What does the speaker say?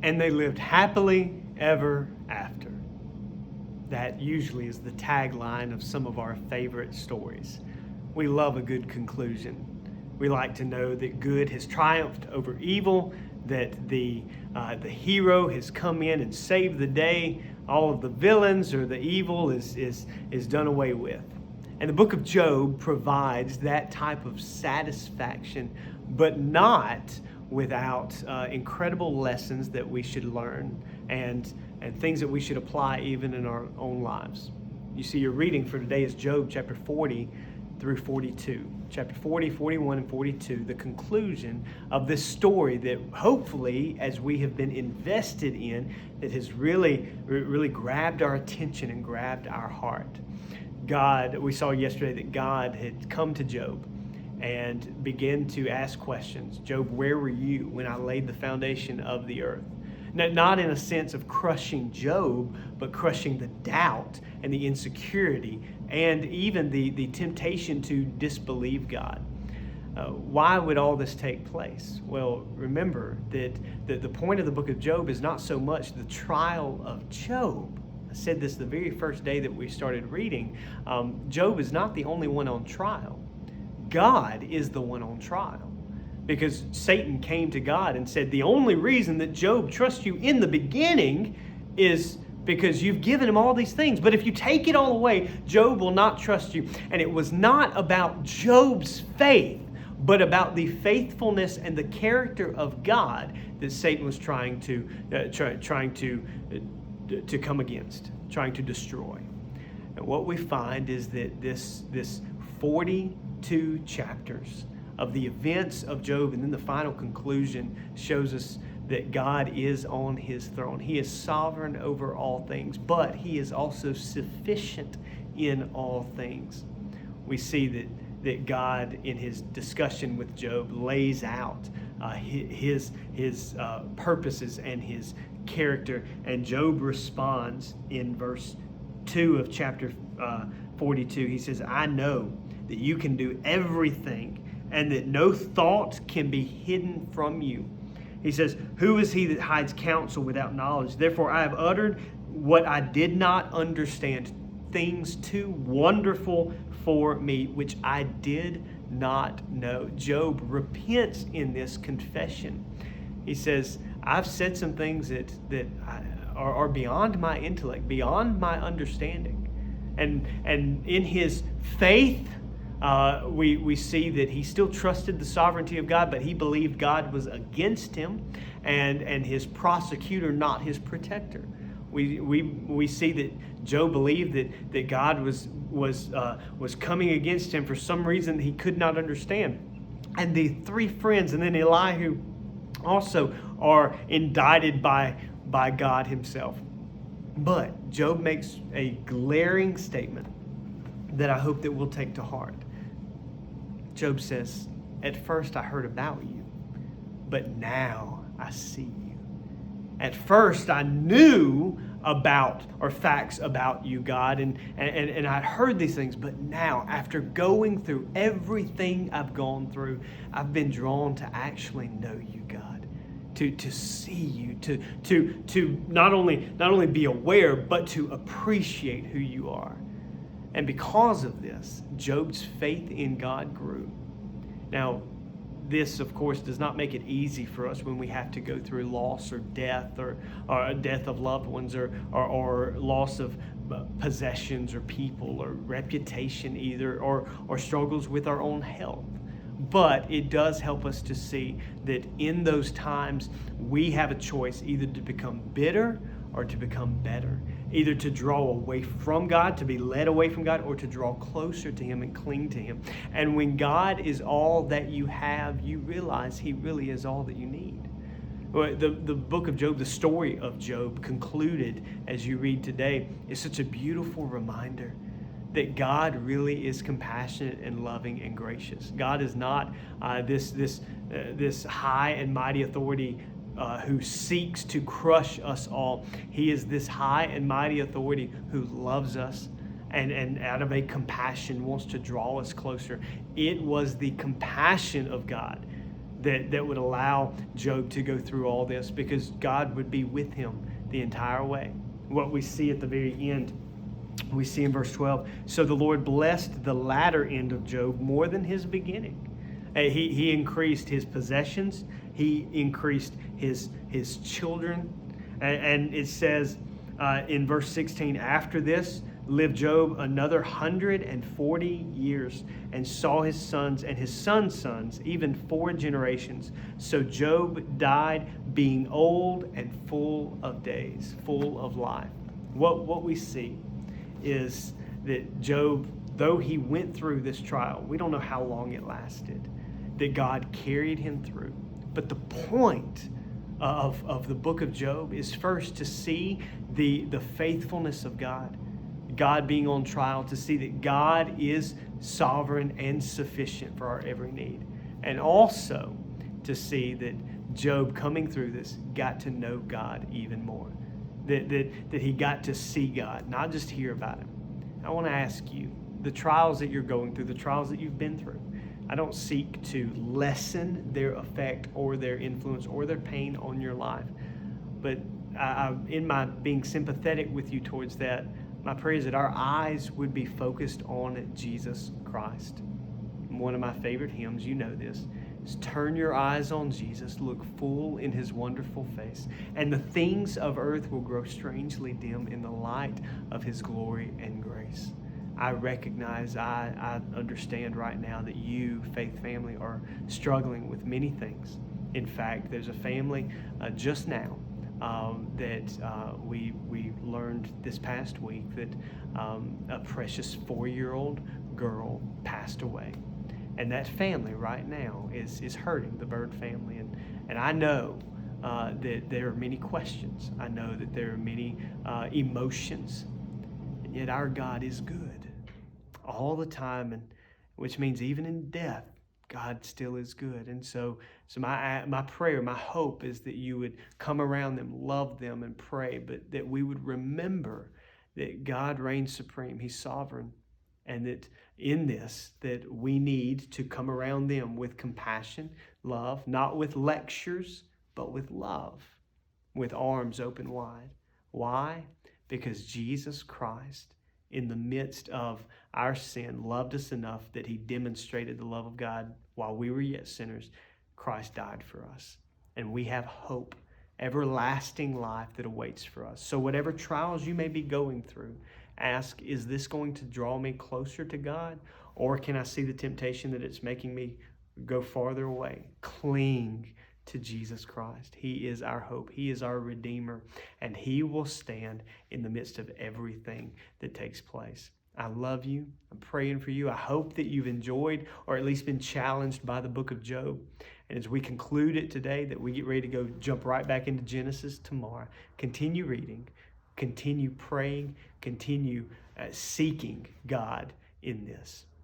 and they lived happily ever after. That usually is the tagline of some of our favorite stories. We love a good conclusion. We like to know that good has triumphed over evil, that the hero has come in and saved the day. All of the villains or the evil is done away with. And the book of Job provides that type of satisfaction, but not without incredible lessons that we should learn and things that we should apply even in our own lives. You see, your reading for today is Job chapter 40 through 42. Chapter 40, 41, and 42, the conclusion of this story that hopefully, as we have been invested in, it has really grabbed our attention and grabbed our heart. We saw yesterday that God had come to Job and began to ask questions. Job, where were you when I laid the foundation of the earth? Not in a sense of crushing Job, but crushing the doubt and the insecurity and even the temptation to disbelieve God. Why would all this take place? Well, remember that the point of the book of Job is not so much the trial of Job. I said this the very first day that we started reading. Job is not the only one on trial. God is the one on trial. Because Satan came to God and said, the only reason that Job trusts you in the beginning is because you've given him all these things. But if you take it all away, Job will not trust you. And it was not about Job's faith, but about the faithfulness and the character of God that Satan was trying to come against, trying to destroy. And what we find is that this 42 chapters of the events of Job and then the final conclusion shows us that God is on his throne. He is sovereign over all things, but he is also sufficient in all things. We see that God, in his discussion with Job, lays out his purposes and his character, and Job responds in verse 2 of chapter 42. He says, I know that you can do everything and that no thought can be hidden from you. He says, who is he that hides counsel without knowledge? Therefore I have uttered what I did not understand, things too wonderful for me, which I did not know. Job repents in this confession. He says, I've said some things that are beyond my intellect, beyond my understanding. And in his faith, we see that he still trusted the sovereignty of God, but he believed God was against him and his prosecutor, not his protector. We see that Job believed that God was coming against him for some reason he could not understand. And the three friends and then Elihu also are indicted by God himself. But Job makes a glaring statement that I hope that we'll take to heart. Job says, at first I heard about you, but now I see you. At first I knew about or facts about you, God, and I'd heard these things, but now after going through everything I've gone through, I've been drawn to actually know you, God, to see you, to not only be aware, but to appreciate who you are. And because of this, Job's faith in God grew. Now, this, of course, does not make it easy for us when we have to go through loss or death or death of loved ones or loss of possessions or people or reputation either or struggles with our own health. But it does help us to see that in those times we have a choice either to become bitter or to become better. Either to draw away from God, to be led away from God, or to draw closer to Him and cling to Him. And when God is all that you have, you realize He really is all that you need. The book of Job, the story of Job concluded as you read today is such a beautiful reminder that God really is compassionate and loving and gracious. God is not this high and mighty authority who seeks to crush us all. He is this high and mighty authority who loves us and out of a compassion wants to draw us closer. It was the compassion of God that would allow Job to go through all this, because God would be with him the entire way. What we see at the very end, we see in verse 12, so the Lord blessed the latter end of Job more than his beginning. He increased his possessions. He increased his children. And it says in verse 16, after this lived Job another 140 years and saw his sons and his sons' sons, even 4 generations. So Job died being old and full of days, full of life. What we see is that Job, though he went through this trial, we don't know how long it lasted, that God carried him through. But the point of the book of Job is first to see the faithfulness of God being on trial, to see that God is sovereign and sufficient for our every need. And also to see that Job, coming through this, got to know God even more. That he got to see God, not just hear about him. I want to ask you, the trials that you're going through, the trials that you've been through, I don't seek to lessen their effect or their influence or their pain on your life. But in my being sympathetic with you towards that, my prayer is that our eyes would be focused on Jesus Christ. One of my favorite hymns, you know this, is turn your eyes on Jesus, look full in his wonderful face, and the things of earth will grow strangely dim in the light of his glory and grace. I recognize, I understand right now that you, Faith Family, are struggling with many things. In fact, there's a family just now that we learned this past week that a precious 4-year-old girl passed away. And that family right now is hurting, the Bird family. And I know that there are many questions. I know that there are many emotions. And yet our God is good all the time, and which means even in death, God still is good. And so my prayer, my hope is that you would come around them, love them, and pray, but that we would remember that God reigns supreme. He's sovereign. And that in this, that we need to come around them with compassion, love, not with lectures, but with love, with arms open wide. Why? Because Jesus Christ, in the midst of our sin, loved us enough that he demonstrated the love of God while we were yet sinners. Christ died for us. And we have hope, everlasting life that awaits for us. So whatever trials you may be going through, ask, is this going to draw me closer to God? Or can I see the temptation that it's making me go farther away? Cling to Jesus Christ. He is our hope. He is our Redeemer. And he will stand in the midst of everything that takes place. I love you. I'm praying for you. I hope that you've enjoyed or at least been challenged by the book of Job. And as we conclude it today, that we get ready to go jump right back into Genesis tomorrow. Continue reading. Continue praying. Continue seeking God in this.